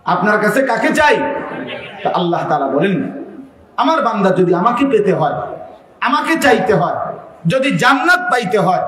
আপনার কাছে কাকে চাই? আল্লাহ তাআলা বলেন, আমার বান্দা যদি আমাকে পেতে হয়, আমাকে চাইতে হয়, যদি জান্নাত পাইতে হয়,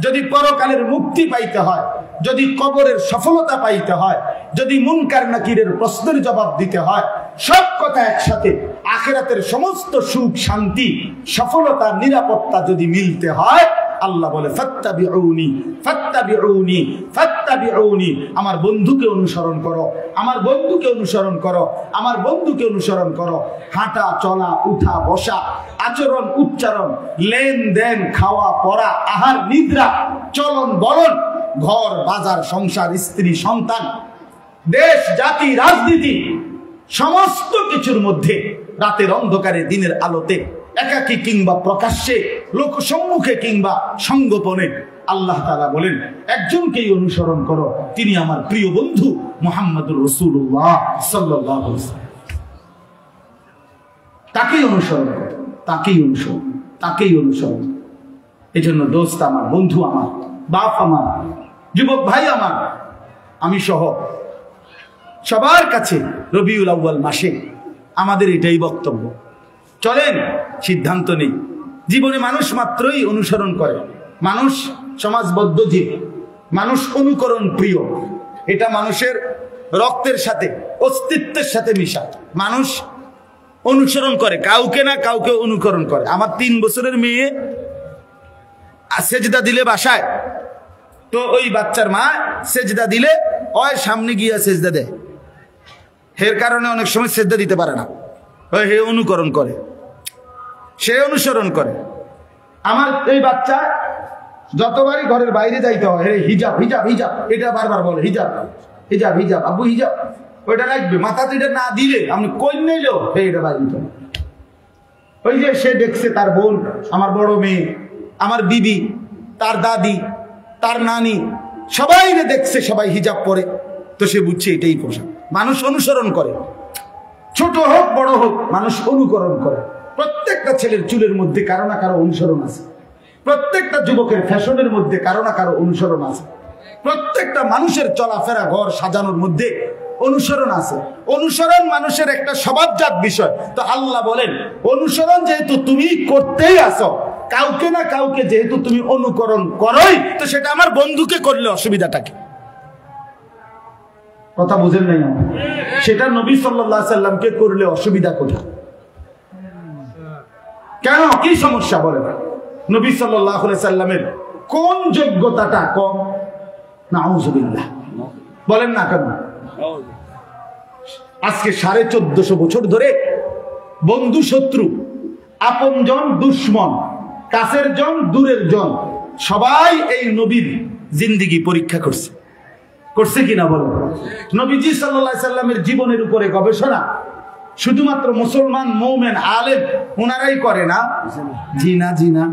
যদি পরকালের মুক্তি পাইতে হয়, যদি কবরের সফলতা পাইতে হয়, যদি মুনকার নাকিরের প্রশ্নের জবাব দিতে হয়, সব কথা একসাথে আখিরাতের সমস্ত সুখ শান্তি সফলতা নিরাপত্তা যদি মিলতে হয়, আল্লাহ বলে ফাত্তাবিউনি ফাত্তাবিউনি ফাত্তাবিউনি, আমার বন্ধুকে অনুসরণ করো, আমার বন্ধুকে অনুসরণ করো, আমার বন্ধুকে অনুসরণ করো। হাঁটা চলা উঠা বসা, আচরণ উচ্চারণ, লেনদেন, খাওয়া পড়া, আহার নিদ্রা, চলন বলন, ঘর বাজার সংসার স্ত্রী সন্তান, দেশ জাতি রাজনীতি, সমস্ত কিছুর মধ্যে রাতের অন্ধকারে দিনের আলোতে, একাকী কিংবা প্রকাশ্যে, লোক সম্মুখে কিংবা সঙ্গোপনে, আল্লাহ তাআলা বলেন একজনকেই অনুসরণ করো, তিনি আমার প্রিয় বন্ধু মুহাম্মদুর রাসূলুল্লাহ সাল্লাল্লাহু আলাইহি ওয়াসাল্লাম। তাকেই অনুসরণ করো, তাকেই অনুসরণ, তাকেই অনুসরণ। এজন্য দোস্ত আমার, বন্ধু আমার, বাপ আমার, যুবক ভাই আমার, আমি সহ সবার কাছে রবিউল আউয়াল মাসে আমাদের এটাই বক্তব্য। চলেন, সিদ্ধান্ত নেই। জীবনে মানুষ মাত্রই অনুসরণ করে, মানুষ সমাজবদ্ধ জীব, মানুষ অনুকরণ প্রিয়, এটা মানুষের রক্তের সাথে অস্তিত্বের সাথে মিশা। মানুষ অনুসরণ করে, কাউকে না কাউকে অনুকরণ করে। আমার 3 বছরের মেয়ে সেজদা দিলে বাসায়, তো ওই বাচ্চার মা সেজদা দিলে ওই সামনে গিয়া সেজদা দেয়, এর কারণে অনেক সময় সেজদা দিতে পারে না, ওই হে অনুকরণ করে, সে অনুসরণ করে। আমার এই বাচ্চা যতবারই ঘরের বাইরে যাইতে হয়, হিজাব হিজাব হিজাব, এটা বারবার বলে হিজাব হিজাব হিজাব, আব্বু হিজাব, ওইটা রাখবে মাথাতে, এটা না দিলে আমি কই নিলেও এটা বাইরে। ওই যে সে দেখছে তার বোন, আমার বড় মেয়ে, আমার বিবি, তার দাদি, তার নানি, সবাই দেখছে সবাই হিজাব পরে, তো সে বুঝছে এটাই পোশাক। মানুষ অনুসরণ করে, ছোট হোক বড় হোক, মানুষ অনুকরণ করে। প্রত্যেকটা ছেলের চুলের মধ্যে কারো না কারো অনুসরণ আছে, প্রত্যেকটা যুবকের ফ্যাশনের মধ্যে কারো না কারো অনুসরণ আছে, প্রত্যেকটা মানুষের চলাফেরা ঘর সাজানোর মধ্যে অনুসরণ আছে। অনুসরণ মানুষের একটা স্বভাবজাত বিষয়। তো আল্লাহ বলেন অনুসরণ যেহেতু তুমি করতেই আসো, কাউকে না কাউকে যেহেতু তুমি অনুকরণ করোই, তো সেটা আমার বন্ধুকে করলে অসুবিধাটা কি? কথা বুঝেন নাই? সেটা নবী সাল্লাল্লাহু আলাইহি সাল্লামকে করলে অসুবিধা কোথায়? কেন, কি সমস্যা বলেন? নবী সাল্লাল্লাহু আলাইহি সাল্লামের কোন যোগ্যতাটা কম? নাউযুবিল্লাহ, বলেন না কেন? আজকে 1450 বছর ধরে বন্ধু শত্রু, আপনজন দুশ্মন, কাছের জন দূরের জন, সবাই এই নবীর জিন্দেগি পরীক্ষা করছে, করছে কিনা বলো? নবীজি সাল্লাল্লাহু আলাইহি সাল্লামের জীবনের উপরে গবেষণা শুধুমাত্র মুসলমান মুমিন আলেম ওনারাই করে না, জি না, জি না,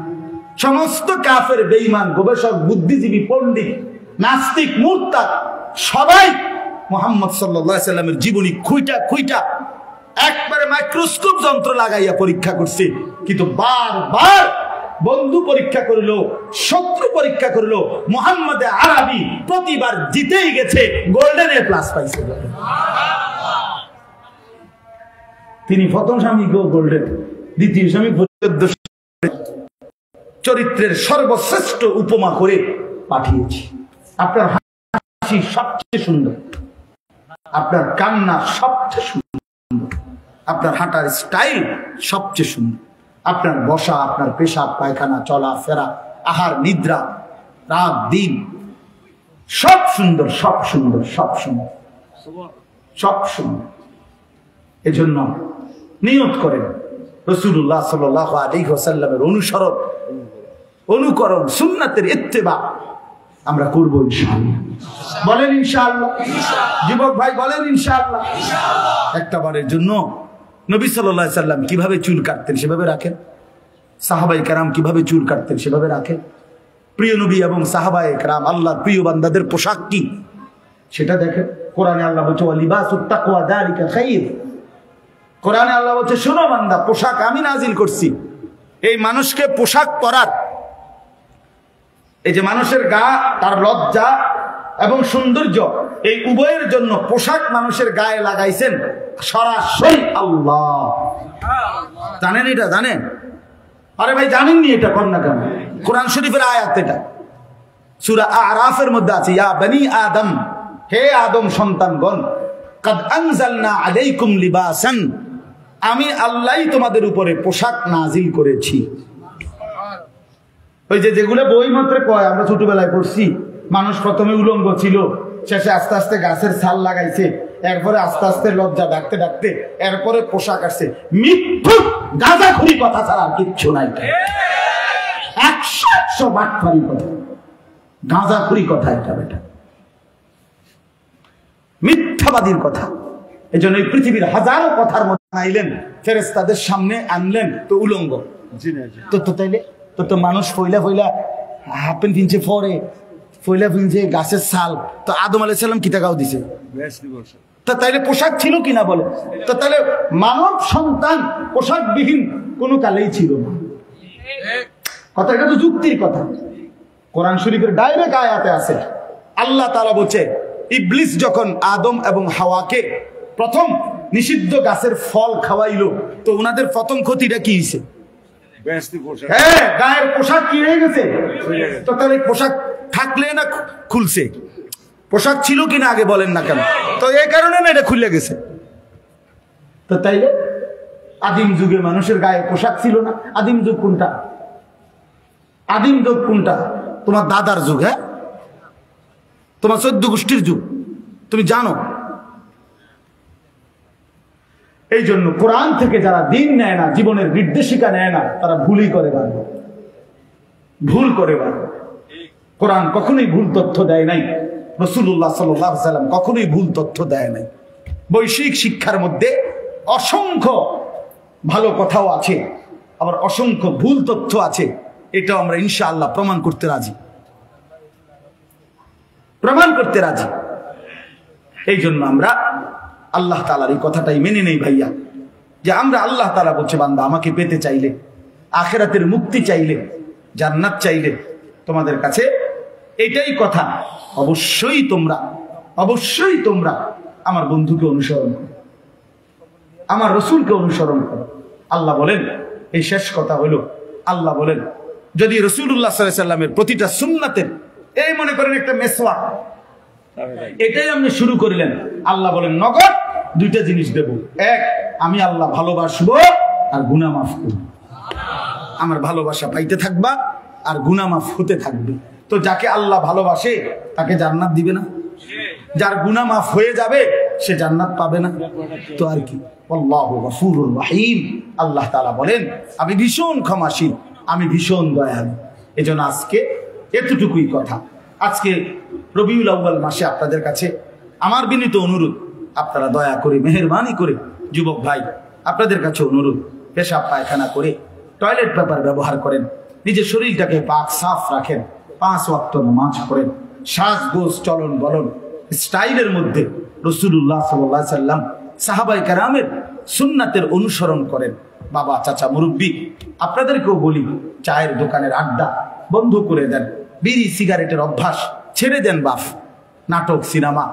সমস্ত কাফের বেঈমান গবেষক বুদ্ধিজীবী পণ্ডিত নাস্তিক মুরতাদ সবাই মুহাম্মদ সাল্লাল্লাহু আলাইহি সাল্লামের জীবনী খুইটা খুইটা একবারে মাইক্রোস্কোপ যন্ত্র লাগাইয়া পরীক্ষা করছে। কিন্তু বারবার বন্ধু পরীক্ষা করলো, শত্রু পরীক্ষা করলো, মুহাম্মদে আরবি প্রতিবার জিতেই গেছে, গোল্ডেন এ প্লাস পাইছে। তিনি প্রথম স্বামী গোল্ডেন, দ্বিতীয় স্বামী চরিত্রের সর্বশ্রেষ্ঠ উপমা করে পাঠিয়েছি। আপনার হাসি সবচেয়ে সুন্দর, আপনার কান্না সবচেয়ে সুন্দর, আপনার হাঁটার স্টাইল সবচেয়ে সুন্দর, আপনার বসা, আপনার পেশাব পায়খানা, চলা ফেরা, আহার নিদ্রা, রাত দিন সব সুন্দর, সব সুন্দর, সব সুন্দর, সব সুন্দর। এজন্য নিয়ত করেন রাসূলুল্লাহ সাল্লাল্লাহু আলাইহি ওয়াসাল্লামের অনুসরণ, অনুকরণ, সুন্নাতের ইত্তেবা আমরা করব ইনশাআল্লাহ। বলেন ইনশাআল্লাহ। যুবক ভাই বলেন ইনশাআল্লাহ। একটাবারের জন্য নবী সাল্লাল্লাহু আলাইহি সাল্লাম কিভাবে চুল কাটতেন সেভাবে রাখেন, সাহাবায়ে কেরাম কিভাবে চুল কাটতেন সেভাবে রাখেন। প্রিয় নবী এবং সাহাবায়ে কেরাম আল্লাহর প্রিয় বান্দাদের পোশাক কি সেটা দেখেন। কোরআনে আল্লাহ বলছে লিবাসুত তাকওয়া যালিকা খায়র। কোরআনে আল্লাহ বলছে শোনো বান্দা, পোশাক আমি নাজিল করছি। এই মানুষকে পোশাক পরার, এই যে মানুষের গা, তার লজ্জা এবং সৌন্দর্য, এই উভয়ের জন্য পোশাক মানুষের গায়ে লাগাইছেন সরাসরি আল্লাহ। জানেন এটা? জানেন? আরে ভাই জানেননি এটা? কন্যা কেন? কোরআন শরীফের আয়াত এটা, সূরা আরাফের মধ্যে আছে, ইয়া বনি আদম, হে আদম সন্তানগণ, কাদ আনজালনা আলাইকুম লিবাসান, আমি আল্লাহই তোমাদের উপরে পোশাক নাজিল করেছি। ওই যে যেগুলো বই মাত্র কয়, আমরা ছোটবেলায় পড়ছি, মানুষ প্রথমে উলঙ্গ ছিল, শেষে আস্তে আস্তে গাছের ছাল লাগাইছে, এরপরে আস্তে আস্তে লজ্জা ডাকতে ডাকতে এরপরে পোশাক আসছে। মিথ্যু গাঁজাখুরি কথা ছাড়া আর কিচ্ছু নাই। 100 বাটপারি কথা, গাঁজাখুরি কথা, এটা বেটা মিথ্যাবাদীর কথা। এই জন্য এই পৃথিবীর হাজারো কথার মধ্যে আনাইলেন, ফেরেশতাদের সামনে আনলেন তো উলঙ্গ। তো তাইলে তো মানুষ ফইলা ফইলা হাফ প্যান্ট কিনছে, পরে ফইলা কিনছে গাছের ছাল, তো আদম আলাইহিস সালাম কি টাকাও দিছে? তো তাইলে পোশাক ছিল কিনা বলে? তো তাহলে মানব সন্তান পোশাকবিহীন কোনো কালেই ছিল না। কথা, এটা তো যুক্তির কথা। কোরআন শরীফের ডাইরেক্ট আয়াতে আছে, আল্লাহ তাআলা বলছে ইবলিস যখন আদম এবং হাওয়াকে প্রথম নিষিদ্ধ গাছের ফল খাওয়াইলো, তো ওনাদের প্রথম ক্ষতিটা কি হয়েছে? হ্যাঁ, গায়ের পোশাক কি হয়ে গেছে? তো তাহলে পোশাক থাকলে না খুলছে? পোশাক ছিল কিনা আগে বলেন না কেন? তো এই কারণে না এটা খুলে গেছে। তো তাইলে আদিম যুগে মানুষের গায়ে পোশাক ছিল না? আদিম যুগ কোনটা? আদিম যুগ কোনটা? তোমার দাদার যুগ, হ্যাঁ, তোমার 14 গোষ্ঠীর যুগ, তুমি জানো। এই জন্য কোরআন থেকে যারা দিন নেয় না, জীবনের নির্দেশিকা নেয় না, তারা ভুলই করে বাড়বে, ভুল করে বাড়বে। কোরআন কখনোই ভুল তথ্য দেয় নাই, রাসূলুল্লাহ সাল্লাল্লাহু আলাইহি ওয়াসাল্লাম কখনোই ভুল তথ্য দেয় নাই। বৈশ্বিক শিক্ষার মধ্যে অসংখ্য ভালো কথাও আছে, আবার অসংখ্য ভুল তথ্য আছে। এটাও আমরা ইনশাআল্লাহ প্রমাণ করতে রাজি, প্রমাণ করতে রাজি। এই জন্য আমরা আল্লাহ তাআলার এই কথাটাই মেনে নেই ভাইয়া, যে আমরা আল্লাহ তাআলা বলছে বান্দা আমাকে পেতে চাইলে, আখিরাতের মুক্তি চাইলে, জান্নাত চাইলে, তোমাদের কাছে এটাই কথা, অবশ্যই তোমরা আমার বন্ধুকে অনুসরণ করো, আমার রসুলকে অনুসরণ করো। আল্লাহ বলেন, এই শেষ কথা হলো, আল্লাহ বলেন যদি রাসূলুল্লাহ সাল্লাল্লাহু আলাইহি ওয়াসাল্লামের প্রতিটা সুন্নাতের, এই মনে করেন একটা মেসওয়াক, এটাই আপনি শুরু করলেন, আল্লাহ বলেন নগদ 2টা জিনিস দেব। এক, আমি আল্লাহ ভালোবাসবো আর গুনাহ মাফ করব। আমার ভালোবাসা পাইতে থাকবা আর গুনাহ মাফ হতে থাকবে। তো যাকে আল্লাহ ভালোবাসে তাকে জান্নাত দিবে না? যার গুনাহ মাফ হয়ে যাবে সে জান্নাত পাবে না? তো আর কি। আল্লাহু গফুরুর রহিম, আল্লাহ তাআলা বলেন আমি ভীষণ ক্ষমাশীল, আমি ভীষণ দয়ালু। এজন্য আজকে এতটুকুই কথা। আজকে রবিউল আউয়াল মাসে আপনাদের কাছে আমার বিনীত অনুরোধ, আপনারা দয়া করে মেহেরবানি করে, যুবক ভাই আপনাদের কাছে অনুরোধ, পেশাব পায়খানা করে টয়লেট পেপার ব্যবহার করেন, নিজের শরীরটাকে পাক সাফ রাখেন, 5 ওয়াক্ত নামাজ পড়েন, সাজগোজ চলন বলন স্টাইলের মধ্যে রাসূলুল্লাহ সাল্লাল্লাহু আলাইহি ওয়াসাল্লাম সাহাবায়ে কেরামের সুন্নাতের অনুসরণ করেন। বাবা, চাচা, মুরব্বী, আপনাদেরকেও বলি, চায়ের দোকানের আড্ডা বন্ধ করে দেন, বিড়ি সিগারেটের অভ্যাস ছেড়ে দেন। বাপ, নাটক, সিনেমা,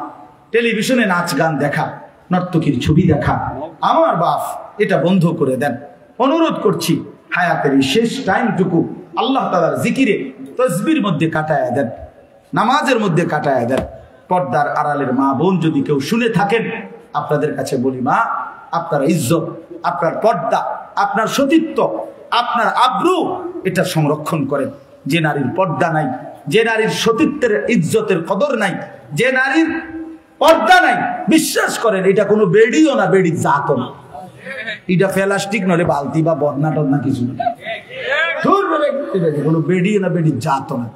টেলিভিশনে নাচ গান দেখা, নর্তকীর ছবি দেখা, আমার বাপ এটা বন্ধ করে দেন। অনুরোধ করছি, হায়াতের এই শেষ টাইমটুকু আল্লাহ তাআলার জিকিরে, তাসবির মধ্যে কাটায়া দেন, নামাজের মধ্যে কাটায়া দেন। পর্দার আড়ালের মা বোন যদি কেউ শুনে থাকেন, আপনাদের কাছে বলি, মা, আপনার ইজ্জত, আপনার পর্দা, আপনার সতীত্ব, আপনার আব্রু, এটা সংরক্ষণ করেন। যে নারীর পর্দা নাই, যে নারীর সতীত্বের ইজ্জতের কদর নাই, যে নারীর পর্দা নাই, বিশ্বাস করেন এটা কোনো বেডিও না, বেডির জাতও না। এটা প্লাস্টিক নলে বালতি বা বদনা টদনা কিছু কোনো বেডি না বেডি জাত না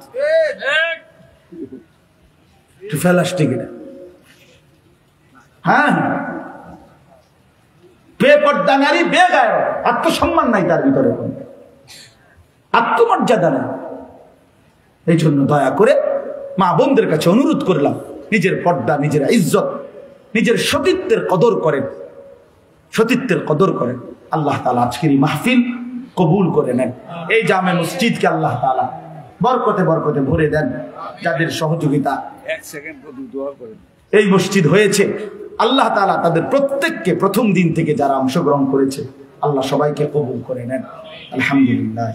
প্লাস্টিক এটা। হ্যাঁ বেপর্দা নারী বেগায়, আত্মসম্মান নাই তার ভিতরে, আত্মমর্যাদা নাই। এই জন্য দয়া করে মা বোনদের কাছে অনুরোধ করলাম, নিজের পর্দা, নিজের ইজ্জত, নিজের সতীত্বের কদর করেন, সতীত্বের কদর করেন। আল্লাহ তাআলা আজকের এই মাহফিল কবুল করে নেন। এই জামে মসজিদকে আল্লাহ তাআলা বরকতে বরকতে ভরে দেন। যাদের সহযোগিতা এই মসজিদ হয়েছে, আল্লাহ তাআলা তাদের প্রত্যেককে প্রথম দিন থেকে যারা অংশগ্রহণ করেছে, আল্লাহ সবাইকে কবুল করে নেন। আলহামদুলিল্লাহ।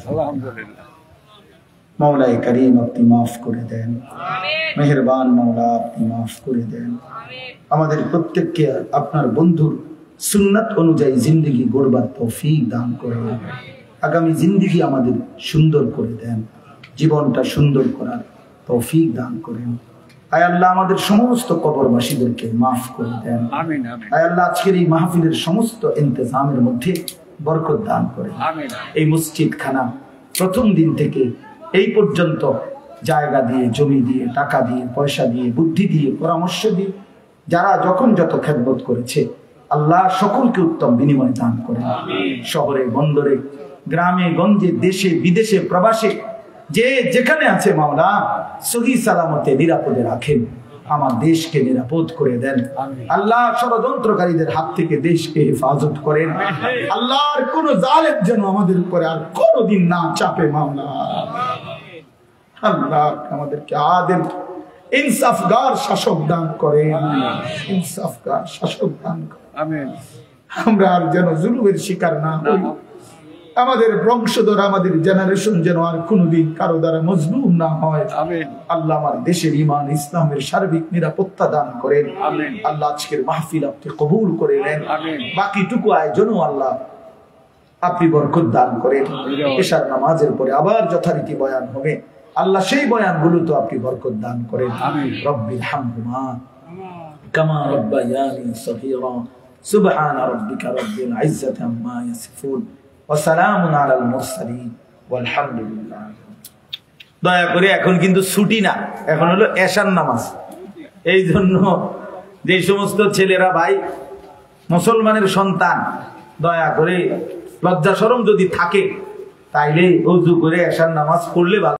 মওলাই করিম আপনি মাফ করে দেন, মেহেরবান মওলা আপনি মাফ করে দেন। আমাদের প্রত্যেককে আপনার বন্ধুর সুন্নাত অনুযায়ী জিন্দেগি গড়বার তৌফিক দান করেন। আগামী জিন্দেগি আমাদের সুন্দর করে দেন, জীবনটা সুন্দর করার তৌফিক দান করেন। আয় আল্লাহ আমাদের সমস্ত কবরবাসীদেরকে মাফ করে দেন। আমিন আমিন। আয় আল্লাহ আজকের এই মাহফিলের সমস্ত ইন্তজামের মধ্যে বরকত দান করেন। আমিন। এই মসজিদ খানা প্রথম দিন থেকে এই পর্যন্ত জায়গা দিয়ে, জমি দিয়ে, টাকা দিয়ে, পয়সা দিয়ে, বুদ্ধি দিয়ে, পরামর্শ দিয়ে যারা যখন যত খেদমত করেছে, আল্লাহ সকলকে উত্তম বিনিময় দান করেন। শহরে, বন্দরে, গ্রামে, গঞ্জে, দেশে, বিদেশে, প্রবাসে যে যেখানে আছে মাওলা সহি সালামতে নিরাপদে রাখেন। আমার দেশকে নিরাপদ করে দেন। আল্লাহ ষড়যন্ত্রকারীদের হাত থেকে দেশকে হেফাজত করেন। আল্লাহর কোন জালেম যেন আমাদের উপরে আর কোনদিন না চাপে মাওলা। আল্লাহ আমাদেরকে আদেল ইনসাফগার শাসক দান করেন, ইনসাফগার শাসক দান করেন। আমিন। আমরা আর যেন জুলুমের শিকার না হই। আমাদের বংশধর, আমাদের জেনারেশন যেন আর কোনদিন কারো দ্বারা মজলুম না হয়। আমিন। আল্লাহ আমার দেশের ঈমান ইসলামের সার্বিক নিরাপত্তা দান করেন। আমিন। আল্লাহ আজকের মাহফিল আপনি কবুল করে নেন। আমিন। বাকিটুকু আয়োজনও আল্লাহ আপনি বরকত দান করেন। এশার নামাজের পরে আবার যথারীতি বয়ান হবে, আল্লাহ সেই বয়ানগুলো তো আপনি বরকত দান করেন। আমিন। রব্বিল হামহুমা কামা রাব্বায়ানি সগীরা সুবহান রাব্বিকা রাব্বিল ইজ্জাতি আম্মা ইয়াসিফুন ওয়া সালামুন আলাল মুরসালিন ওয়ালহামদুলিল্লাহ। দয়া করে এখন কিন্তু ছুটি না, এখন হলো এশার নামাজ। এই জন্য যে সমস্ত ছেলেরা ভাই মুসলমানের সন্তান, দয়া করে লজ্জা শরম যদি থাকে তাইলে ওযু করে এশার নামাজ পড়লে ভালো।